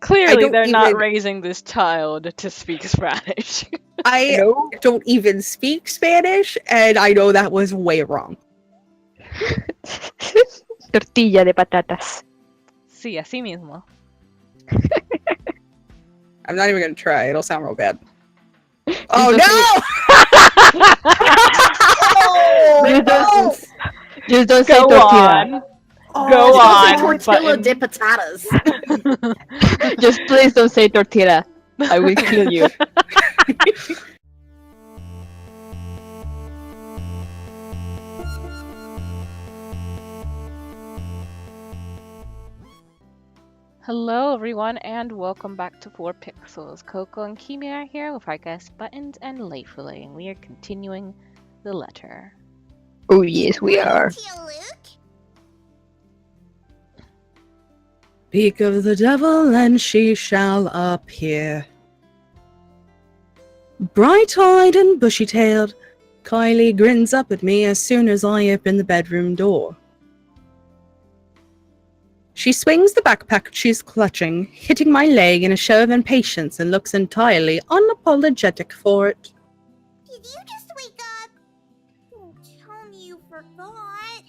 Clearly, they're not raising this child to speak Spanish. I don't even speak Spanish, and I know that was way wrong. Tortilla de patatas. Sí, así mismo. I'm not even gonna try. It'll sound real bad. Oh no! Just don't say tortilla. Go on. Tortilla de patatas. Just please don't say tortilla. I will kill you. Hello everyone and welcome back to 4pixels. Coco and Kimi are here with our guest Buttons and Layfully, and we are continuing the letter. Oh yes, we are. Speak of the devil and she shall appear. Bright-eyed and bushy-tailed, Kylie grins up at me as soon as I open the bedroom door. She swings the backpack she's clutching, hitting my leg in a show of impatience, and looks entirely unapologetic for it. Did you just wake up? Don't tell me you forgot.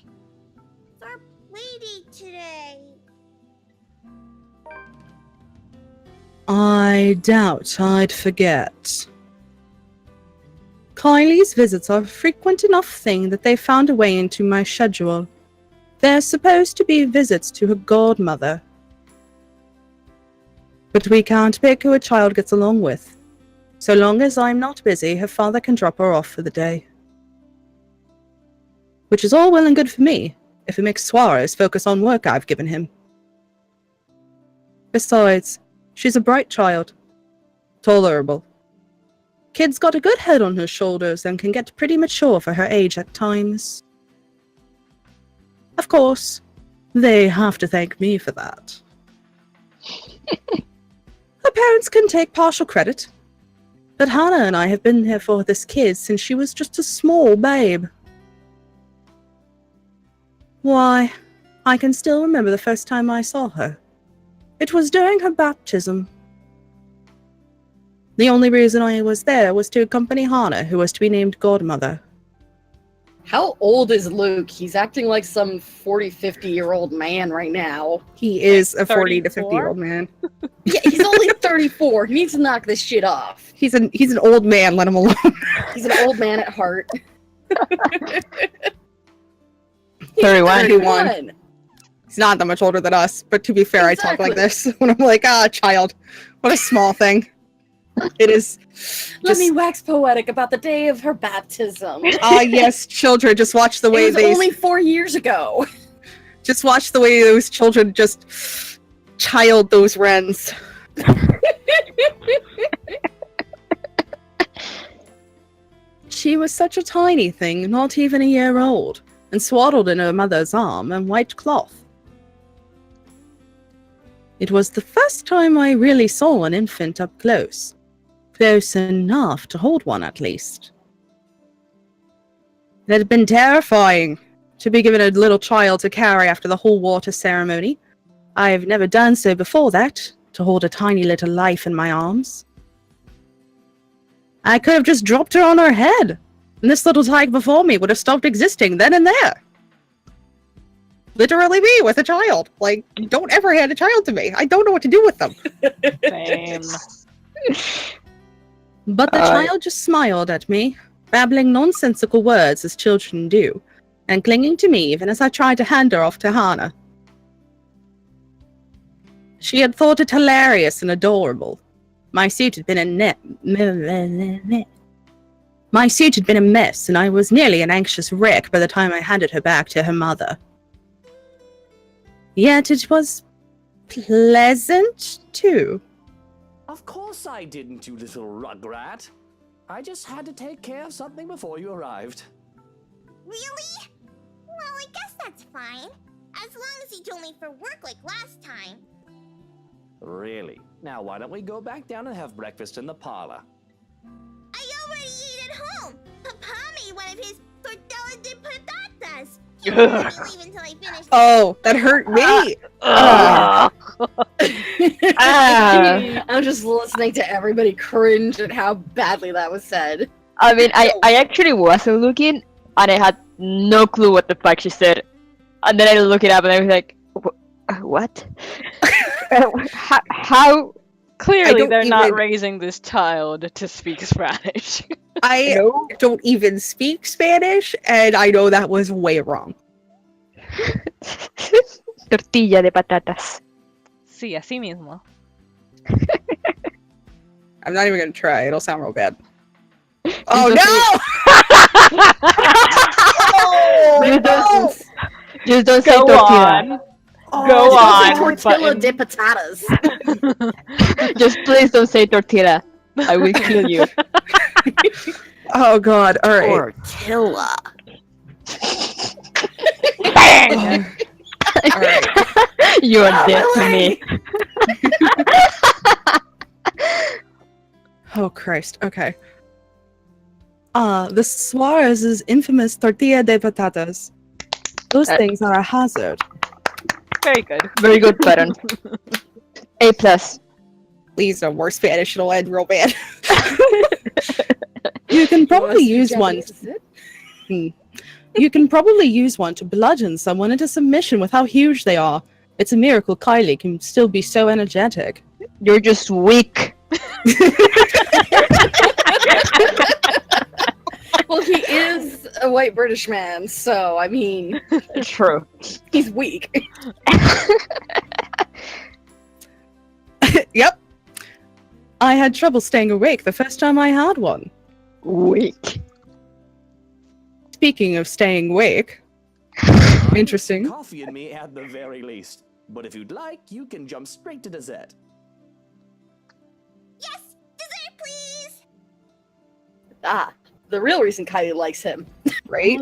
It's our playdate today. I doubt I'd forget. Kylie's visits are a frequent enough thing that they found a way into my schedule. They're supposed to be visits to her godmother. But we can't pick who a child gets along with. So long as I'm not busy, her father can drop her off for the day. Which is all well and good for me, if it makes Suarez focus on work I've given him. Besides, she's a bright child. Tolerable. Kid's got a good head on her shoulders and can get pretty mature for her age at times. Of course, they have to thank me for that. Her parents can take partial credit, but Hannah and I have been here for this kid since she was just a small babe. Why, I can still remember the first time I saw her. It was during her baptism. The only reason I was there was to accompany Hannah, who was to be named godmother. How old is Luke? He's acting like some 40, 50-year-old man right now. He is a 40 to 34? 50-year-old man. Yeah, he's only 34. He needs to knock this shit off. He's an old man, let him alone. He's an old man at heart. 31. He's not that much older than us, but to be fair, Exactly. I talk like this when I'm like, child. What a small thing. It is. Let me wax poetic about the day of her baptism. Yes, children, just watch the way It was only 4 years ago. Just watch the way those children just child those wrens. She was such a tiny thing, not even a year old, and swaddled in her mother's arm and white cloth. It was the first time I really saw an infant up close. Close enough to hold one, at least. It had been terrifying to be given a little child to carry after the whole water ceremony. I have never done so before that, to hold a tiny little life in my arms. I could have just dropped her on her head, and this little tyke before me would have stopped existing then and there. Literally me with a child. Like, don't ever hand a child to me. I don't know what to do with them. Same. But the child just smiled at me, babbling nonsensical words as children do, and clinging to me even as I tried to hand her off to Hannah. She had thought it hilarious and adorable. My suit had been My suit had been a mess, and I was nearly an anxious wreck by the time I handed her back to her mother. Yet it was pleasant, too. Of course I didn't, you little rugrat. I just had to take care of something before you arrived. Really? Well, I guess that's fine. As long as he's only for work like last time. Really? Now why don't we go back down and have breakfast in the parlor? I already ate at home. Papa made one of his tortilla de patatas. He wouldn't leave until I finished. Oh, that hurt me! I'm just listening to everybody cringe at how badly that was said. I mean, I actually wasn't looking, and I had no clue what the fuck she said. And then I look it up, and I was like, what? How? Clearly, don't they're not even- raising this child to speak Spanish. I No? don't even speak Spanish, and I know that was way wrong. Tortilla de patatas. Sí, así mismo. I'm not even gonna try. It'll sound real bad. Oh no! Just don't, just don't say Go tortilla. on. Oh, Go It's on, also tortilla button. de patatas. Just please don't say tortilla. I will kill you. Oh god! All right. Tortilla. Bang! All right. You are dead to me. Oh Christ. Okay. The Suarez's infamous tortilla de patatas. Those things are a hazard. Very good. Very good button. A plus. Please don't more Spanish. It'll end real bad. You can probably use one. You can probably use one to bludgeon someone into submission with how huge they are. It's a miracle Kylie can still be so energetic. You're just weak. Well, he is a white British man, so I mean, True. he's weak. Yep. I had trouble staying awake the first time I had one. Weak. Speaking of staying awake, interesting. Coffee and me at the very least. But if you'd like, you can jump straight to dessert. Yes, dessert, please. Ah, the real reason Kylie likes him. Right?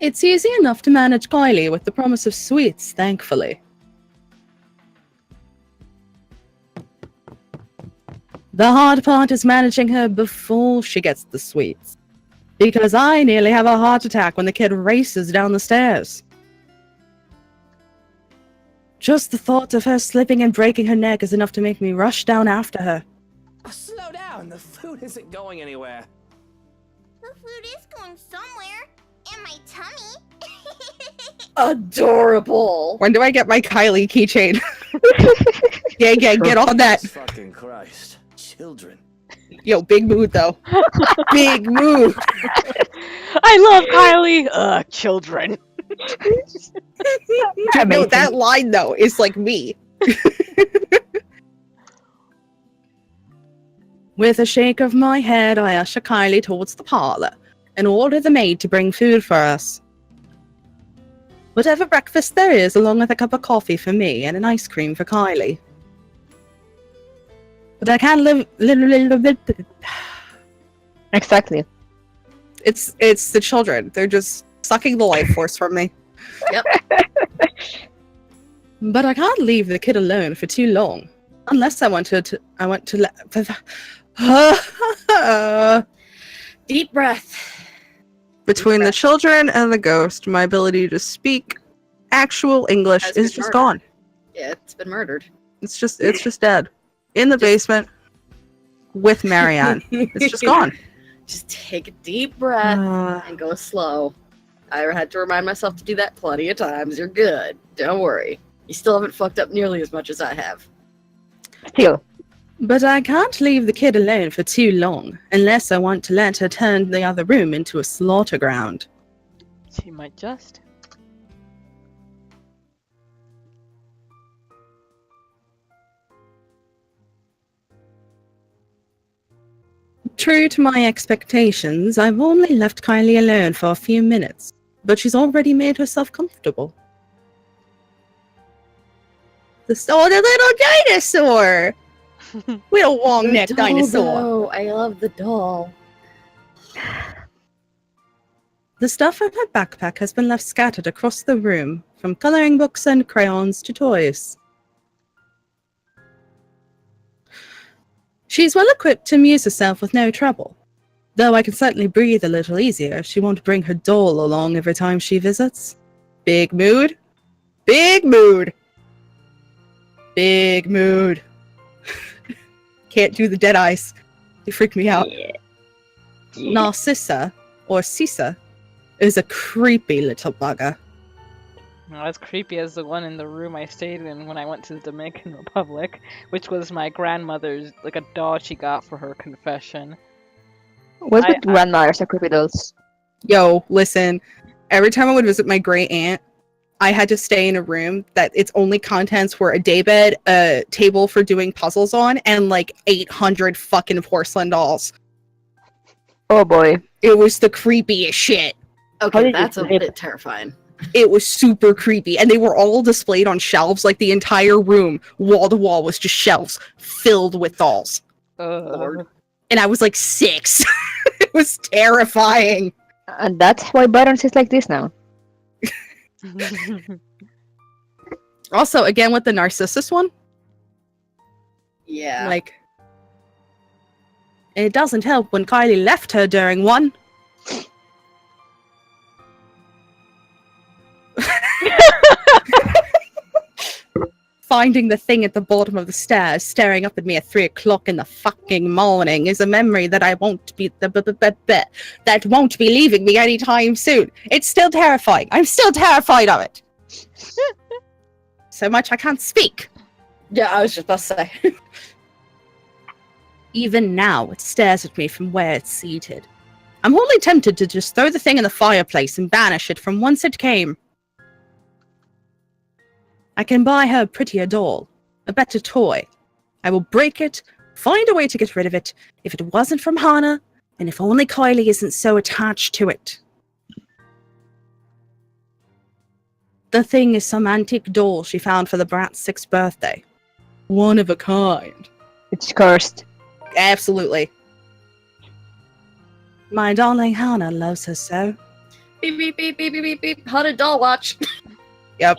It's easy enough to manage Kylie with the promise of sweets, thankfully. The hard part is managing her before she gets the sweets. Because I nearly have a heart attack when the kid races down the stairs. Just the thought of her slipping and breaking her neck is enough to make me rush down after her. Slow down, the food isn't going anywhere. The food is going somewhere. In my tummy. Adorable. When do I get my Kylie keychain? Yeah, get on that. Fucking Christ. Children. Yo, big mood though. Big mood. I love Kylie. Children. No, that line though is like me. With a shake of my head, I usher Kylie towards the parlor and order the maid to bring food for us. Whatever breakfast there is, along with a cup of coffee for me and an ice cream for Kylie. But I can't live. Exactly. It's the children. They're just sucking the life force from me. Yep. But I can't leave the kid alone for too long, unless I want to Deep breath. Between the children and the ghost, my ability to speak actual English Has is been just murdered. gone. Yeah, it's been murdered. It's just dead. In the basement with Marianne. It's just gone. Just take a deep breath Uh, and go slow. I had to remind myself to do that plenty of times. You're good. Don't worry. You still haven't fucked up nearly as much as I have. Still. but I can't leave the kid alone for too long, unless I want to let her turn the other room into a slaughter ground. She might just. True to my expectations, I've only left Kylie alone for a few minutes, but she's already made herself comfortable. The little dinosaur! Little long-necked dinosaur. Oh, I love the doll. The stuff from her backpack has been left scattered across the room, from coloring books and crayons to toys. She's well equipped to amuse herself with no trouble, though I can certainly breathe a little easier if she won't bring her doll along every time she visits. Big mood? Big mood! Big mood. Can't do the dead eyes. They freak me out. Yeah. Narcissa, or Cissa, is a creepy little bugger. Not as creepy as the one in the room I stayed in when I went to the Dominican Republic, which was my grandmother's, like a doll she got for her confession. What's I- with grandmothers and creepy dolls? Yo, listen. Every time I would visit my great aunt, I had to stay in a room that its only contents were a daybed, a table for doing puzzles on, and like 800 fucking porcelain dolls. Oh boy. It was the creepiest shit. How Okay, did you that's a sleep? bit terrifying. It was super creepy, and they were all displayed on shelves. Like the entire room, wall to wall, was just shelves filled with dolls. Lord. And I was like 6. It was terrifying. And that's why Byron is like this now. Also, again with the Narcissus one, Yeah. like, it doesn't help when Kylie left her during one. Finding the thing at the bottom of the stairs staring up at me at 3 o'clock in the fucking morning is a memory that I won't be that won't be leaving me anytime soon. It's still terrifying. I'm still terrified of it. So much I can't speak. Yeah, I was just about to say. Even now, it stares at me from where it's seated. I'm wholly tempted to just throw the thing in the fireplace and banish it from whence it came. I can buy her a prettier doll, a better toy. I will break it, find a way to get rid of it, if it wasn't from Hana, and if only Kylie isn't so attached to it. The thing is some antique doll she found for the brat's 6th birthday. One of a kind. It's cursed. Absolutely. My darling Hana loves her so. Beep, beep, beep, beep, beep, beep, beep. Haunted doll watch. Yep.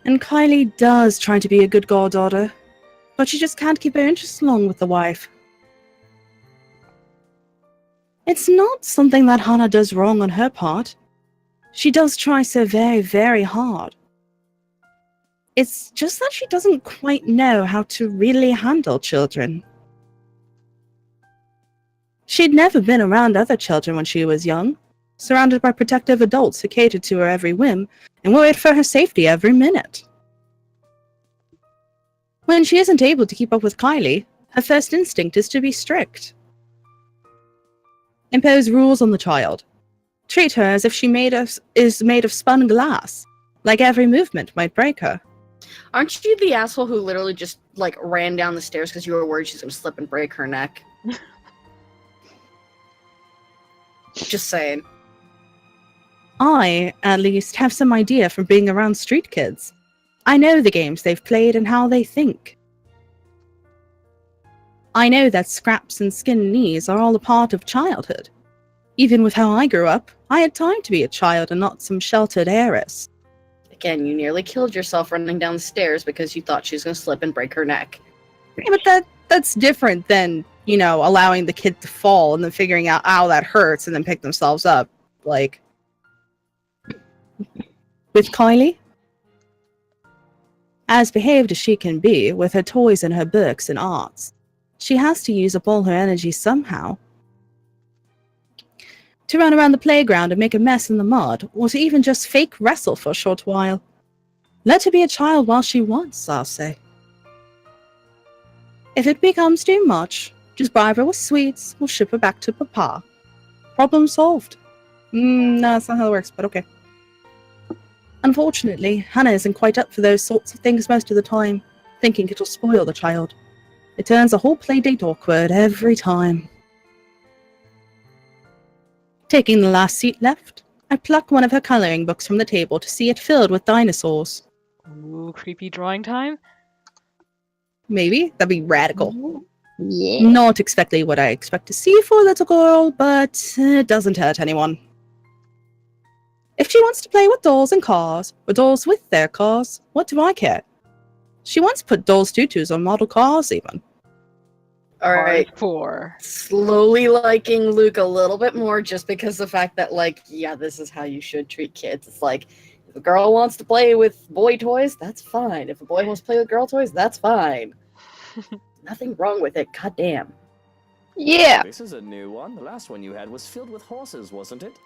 And Kylie does try to be a good goddaughter, but she just can't keep her interest along with the wife. It's not something that Hana does wrong on her part. She does try so very, very hard. It's just that she doesn't quite know how to really handle children. She'd never been around other children when she was young, surrounded by protective adults who catered to her every whim and worried for her safety every minute. When she isn't able to keep up with Kylie, her first instinct is to be strict. Impose rules on the child. Treat her as if she is made of spun glass, like every movement might break her. Aren't you the asshole who literally just, like, ran down the stairs because you were worried she's gonna slip and break her neck? Just saying. I, at least, have some idea from being around street kids. I know the games they've played and how they think. I know that scraps and skin knees are all a part of childhood. Even with how I grew up, I had time to be a child and not some sheltered heiress. Again, you nearly killed yourself running down the stairs because you thought she was gonna slip and break her neck. Yeah, but that's different than, you know, allowing the kid to fall and then figuring out, ow, that hurts, and then pick themselves up. Like, with Kylie, as behaved as she can be, with her toys and her books and arts, she has to use up all her energy somehow. To run around the playground and make a mess in the mud, or to even just fake wrestle for a short while. Let her be a child while she wants, I'll say. If it becomes too much, just bribe her with sweets, or ship her back to Papa. Problem solved. No, that's not how it works, but okay. Unfortunately, Hannah isn't quite up for those sorts of things most of the time, thinking it'll spoil the child. It turns the whole playdate awkward every time. Taking the last seat left, I pluck one of her coloring books from the table to see it filled with dinosaurs. Ooh, creepy drawing time. Maybe? That'd be radical. Yeah. Not exactly what I expect to see for a little girl, but it doesn't hurt anyone. If she wants to play with dolls and cars, or dolls with their cars, what do I care? She once put dolls' tutus on model cars, even. Alright. Hardcore. Slowly liking Luke a little bit more just because the fact that, like, yeah, this is how you should treat kids. It's like, If a girl wants to play with boy toys, that's fine. If a boy wants to play with girl toys, that's fine. Nothing wrong with it, goddamn. Yeah. This is a new one. The last one you had was filled with horses, wasn't it?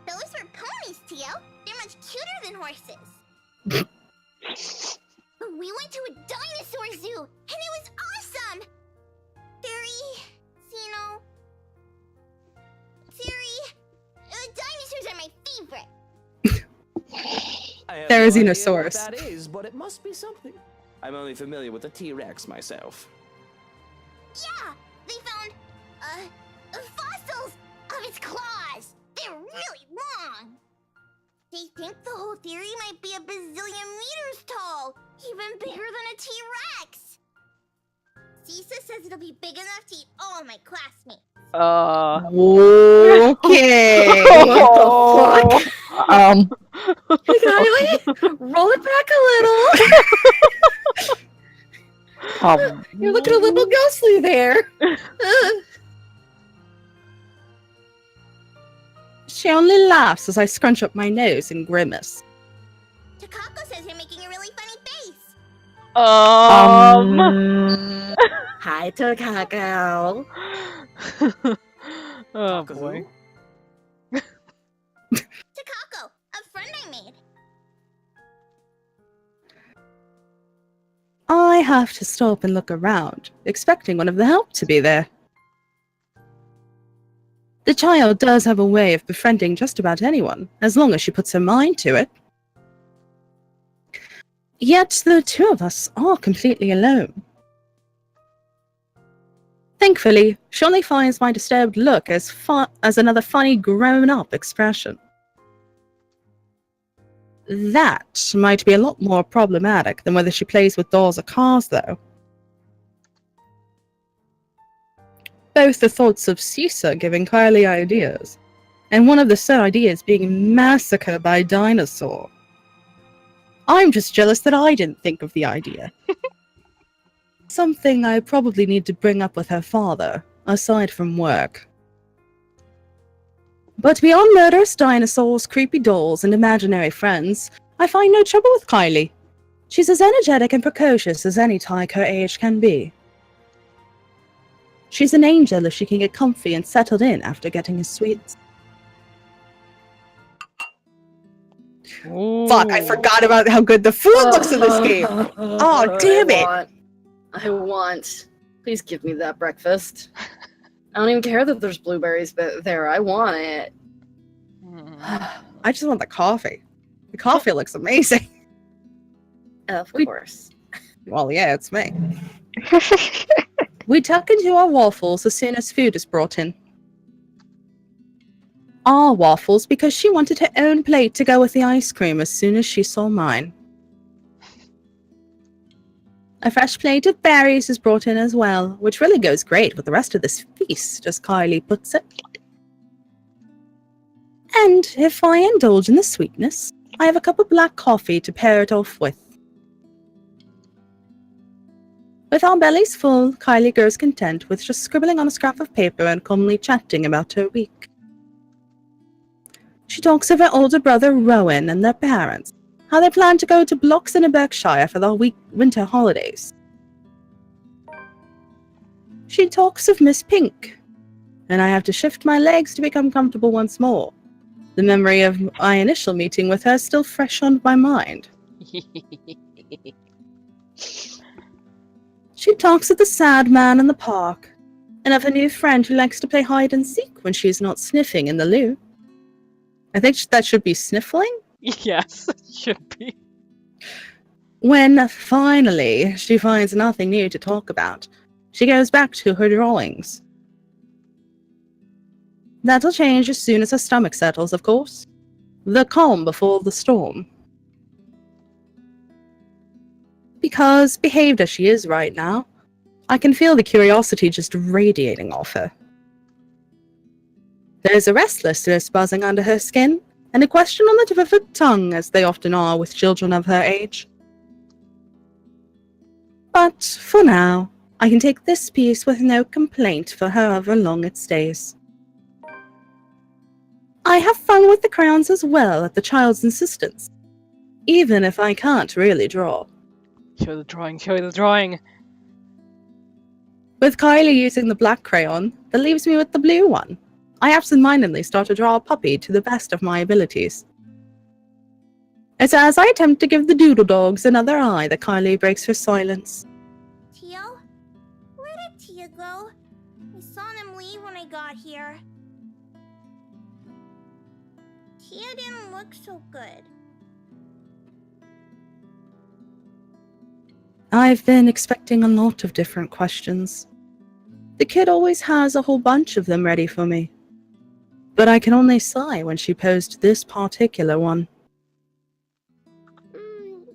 Those were ponies, Tio. They're much cuter than horses. We went to a dinosaur zoo, and it was awesome! Dinosaurs are my favorite. I have There's no idea Xenosaurus. what that is, but it must be something. I'm only familiar with the T-Rex myself. Yeah, they found, fossils of its claws. They're really long. They think the whole theory might be a bazillion meters tall, even bigger than a T-Rex. Cisa says it'll be big enough to eat all of my classmates. Okay. What the fuck? Hey, Kylie, roll it back a little. You're looking a little ghostly there. She only laughs as I scrunch up my nose and grimace. Takako says you're making a really funny face. Hi, Takako. Oh Takako? boy. Takako, a friend I made. I have to stop and look around, expecting one of the help to be there. The child does have a way of befriending just about anyone, as long as she puts her mind to it. Yet the two of us are completely alone. Thankfully, she only finds my disturbed look as another funny grown-up expression. That might be a lot more problematic than whether she plays with dolls or cars, though. Both the thoughts of Cisa giving Kylie ideas, and one of the said ideas being massacred by a dinosaur. I'm just jealous that I didn't think of the idea. Something I probably need to bring up with her father, aside from work. But beyond murderous dinosaurs, creepy dolls, and imaginary friends, I find no trouble with Kylie. She's as energetic and precocious as any tyke her age can be. She's an angel if she can get comfy and settled in after getting his sweets. Fuck, I forgot about how good the food looks in this game! Oh, damn it! I want. Please give me that breakfast. I don't even care that there's blueberries, but there, I want it. I just want the coffee. The coffee looks amazing. Of course. Well, yeah, it's me. We tuck into our waffles as soon as food is brought in. Our waffles because she wanted her own plate to go with the ice cream as soon as she saw mine. A fresh plate of berries is brought in as well, which really goes great with the rest of this feast, as Kylie puts it. And if I indulge in the sweetness, I have a cup of black coffee to pair it off with. With our bellies full, Kylie grows content with just scribbling on a scrap of paper and calmly chatting about her week. She talks of her older brother Rowan and their parents, how they plan to go to Bloxon in Berkshire for the winter holidays. She talks of Miss Pink, and I have to shift my legs to become comfortable once more. The memory of my initial meeting with her is still fresh on my mind. She talks of the sad man in the park, and of her new friend who likes to play hide and seek when she is not sniffing in the loo. I think that should be sniffling? Yes, it should be. When, finally, she finds nothing new to talk about, she goes back to her drawings. That'll change as soon as her stomach settles, of course. The calm before the storm. Because, behaved as she is right now, I can feel the curiosity just radiating off her. There's a restlessness buzzing under her skin, and a question on the tip of her tongue, as they often are with children of her age. But, for now, I can take this piece with no complaint for however long it stays. I have fun with the crayons as well at the child's insistence, even if I can't really draw. Show the drawing, show the drawing. With Kylie using the black crayon, that leaves me with the blue one. I absentmindedly start to draw a puppy to the best of my abilities. It's as I attempt to give the doodle dogs another eye that Kylie breaks her silence. Tio? Where did Tia go? I saw them leave when I got here. Tia didn't look so good. I've been expecting a lot of different questions. The kid always has a whole bunch of them ready for me. But I can only sigh when she posed this particular one.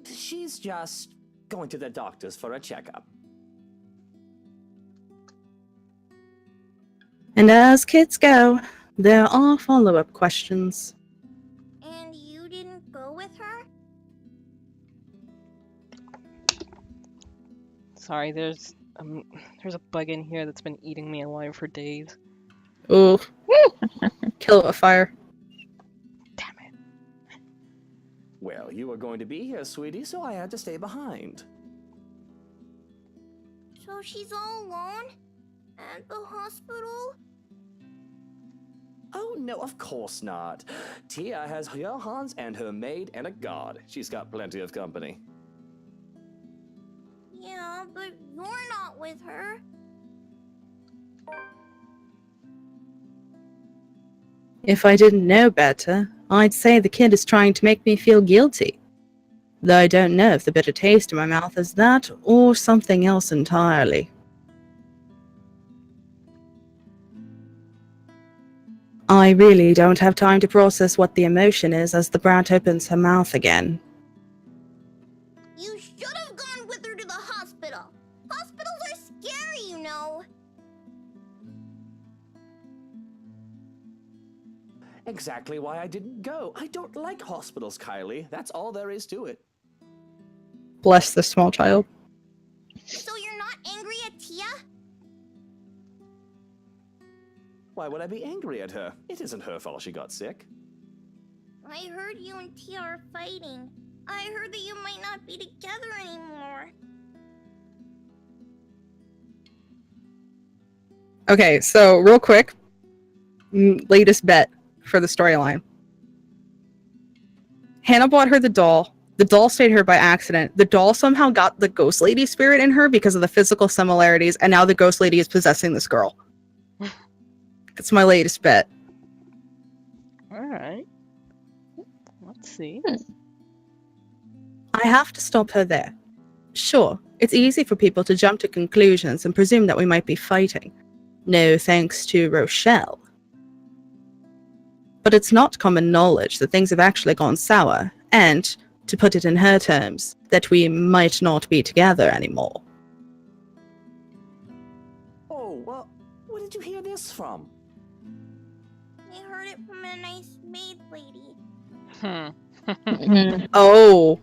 She's just going to the doctor's for a checkup. And as kids go, there are follow-up questions. And you didn't go with her? Sorry, there's a bug in here that's been eating me alive for days. Ooh. Kill it with fire. Damn it. Well, you were going to be here, sweetie, so I had to stay behind. So she's all alone? At the hospital? Oh, no, of course not. Tia has her Hans and her maid and a guard. She's got plenty of company. Yeah, but you're not with her. If I didn't know better, I'd say the kid is trying to make me feel guilty. Though I don't know if the bitter taste in my mouth is that or something else entirely. I really don't have time to process what the emotion is as the brat opens her mouth again. You should have gone with her to the hospital. Hospitals are scary, you know. Exactly why I didn't go. I don't like hospitals, Kylie. That's all there is to it. Bless the small child. So you're not angry at Tia? Why would I be angry at her? It isn't her fault she got sick. I heard you and Tia are fighting. I heard that you might not be together anymore. Okay, so real quick, latest bet for the storyline. Hannah bought her the doll. The doll stayed here by accident. The doll somehow got the ghost lady spirit in her because of the physical similarities, and now the ghost lady is possessing this girl. It's my latest bet. Alright. Let's see. I have to stop her there. Sure, it's easy for people to jump to conclusions and presume that we might be fighting. No thanks to Rochelle. But it's not common knowledge that things have actually gone sour, and, to put it in her terms, that we might not be together anymore. Oh, well, where did you hear this from? I heard it from a nice maid lady. Oh.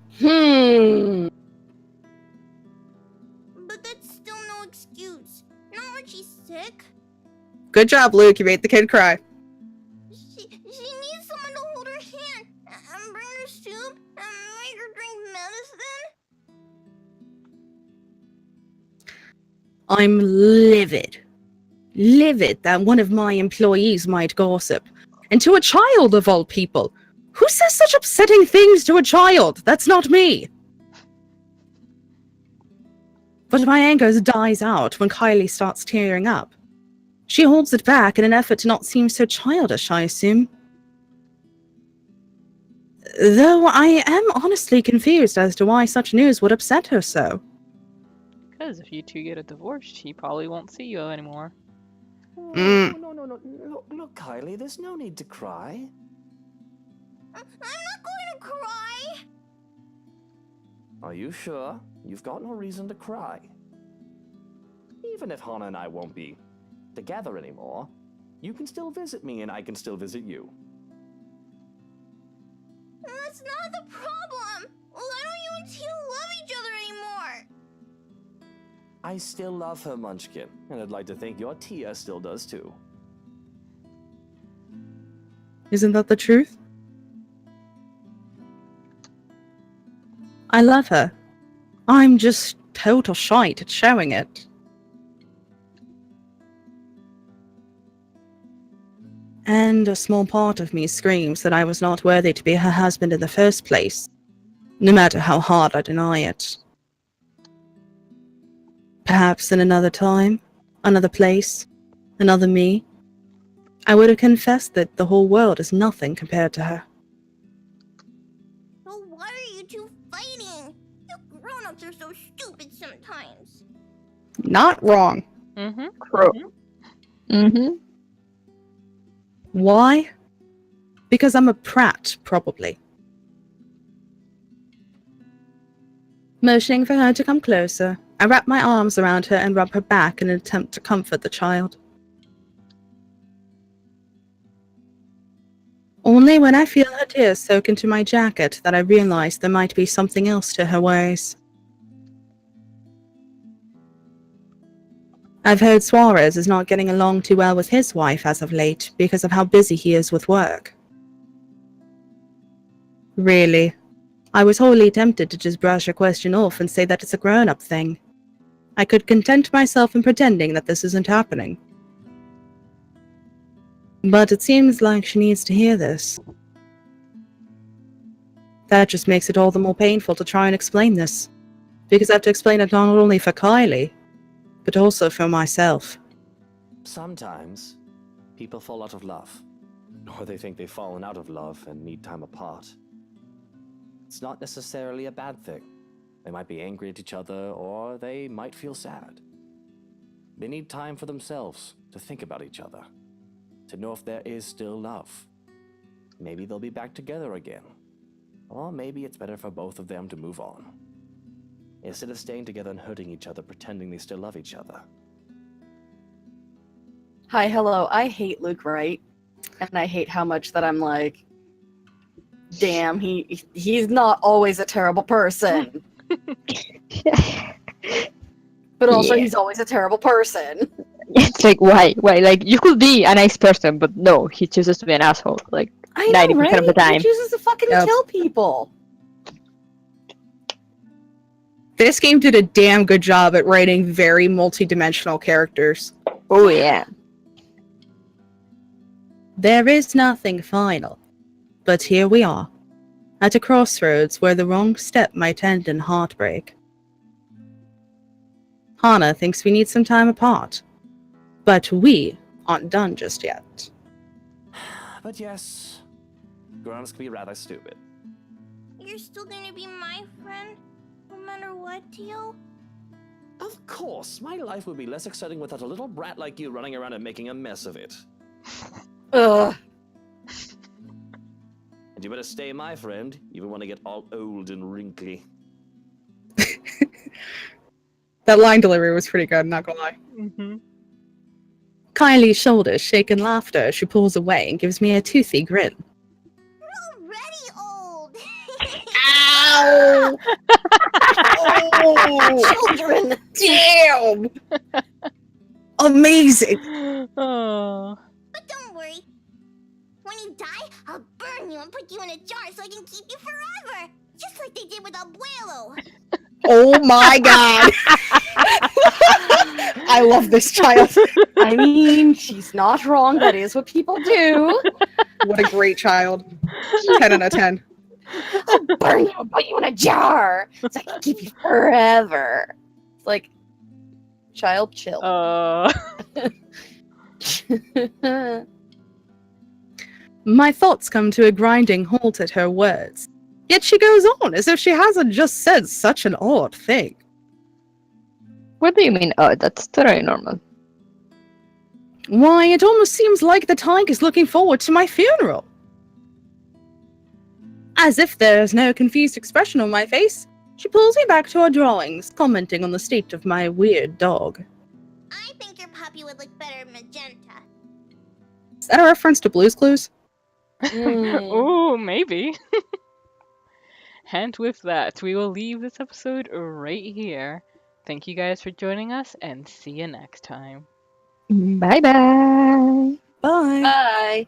But that's still no excuse. Not when she's sick. Good job, Luke. You made the kid cry. She needs someone to hold her hand and bring her soup and make her drink medicine. I'm livid. Livid that one of my employees might gossip. And to a child of all people. Who says such upsetting things to a child? That's not me. But my anger dies out when Kylie starts tearing up. She holds it back in an effort to not seem so childish, I assume. Though I am honestly confused as to why such news would upset her so. Because if you two get a divorce, she probably won't see you anymore. No, look, Kylie, there's no need to cry. I'm not going to cry. Are you sure? You've got no reason to cry. Even if Hannah and I won't be together anymore, you can still visit me and I can still visit you. That's not the problem. Why don't you and Tia love each other anymore? I still love her, Munchkin, and I'd like to think your Tia still does too. Isn't that the truth? I love her. I'm just total shite at showing it. And a small part of me screams that I was not worthy to be her husband in the first place, no matter how hard I deny it. Perhaps in another time, another place, another me, I would have confessed that the whole world is nothing compared to her. So why are you two fighting? You grown-ups are so stupid sometimes. Not wrong. Mm-hmm. True. Mm-hmm. Why? Because I'm a prat, probably. Motioning for her to come closer, I wrap my arms around her and rub her back in an attempt to comfort the child. Only when I feel her tears soak into my jacket that I realize there might be something else to her ways. I've heard Suarez is not getting along too well with his wife as of late because of how busy he is with work. Really, I was wholly tempted to just brush her question off and say that it's a grown-up thing. I could content myself in pretending that this isn't happening. But it seems like she needs to hear this. That just makes it all the more painful to try and explain this, because I have to explain it not only for Kylie, but also for myself. Sometimes, people fall out of love. Or they think they've fallen out of love and need time apart. It's not necessarily a bad thing. They might be angry at each other, or they might feel sad. They need time for themselves to think about each other, to know if there is still love. Maybe they'll be back together again. Or maybe it's better for both of them to move on, instead of staying together and hurting each other pretending they still love each other. Hi, hello. I hate Luke Wright, and I hate how much that I'm like, damn, he's not always a terrible person. But also, Yeah. he's always a terrible person. It's like, why? Why? Like, you could be a nice person, but no, he chooses to be an asshole. Like, I know, 90% right? of the time. He chooses to fucking Yep. kill people. This game did a damn good job at writing very multi-dimensional characters. Oh, yeah. There is nothing final, but here we are, at a crossroads where the wrong step might end in heartbreak. Hana thinks we need some time apart, but we aren't done just yet. But yes, grown-ups can be rather stupid. You're still gonna be my friend, no matter what, Teal? Of course, my life would be less exciting without a little brat like you running around and making a mess of it. Ugh. And you better stay my friend, even when I get all old and wrinkly. That line delivery was pretty good, not gonna lie. Mm-hmm. Kylie's shoulders shake in laughter as she pulls away and gives me a toothy grin. Already old! Ow! Oh, Children! damn! Amazing! Oh. But don't worry. When you die, I'll burn you and put you in a jar so I can keep you forever! Just like they did with Abuelo! Oh my god! I love this child. I mean, she's not wrong. That is what people do. What a great child. 10 out of 10. I'll burn you and put you in a jar so I can keep you forever. It's like, child, chill. My thoughts come to a grinding halt at her words. Yet she goes on as if she hasn't just said such an odd thing. What do you mean? Oh, that's totally normal. Why, it almost seems like the tiger's looking forward to my funeral. As if there's no confused expression on my face, she pulls me back to her drawings, commenting on the state of my weird dog. I think your puppy would look better magenta. Is that a reference to Blue's Clues? Ooh, maybe. And with that, we will leave this episode right here. Thank you guys for joining us, and see you next time. Bye-bye. Bye. Bye.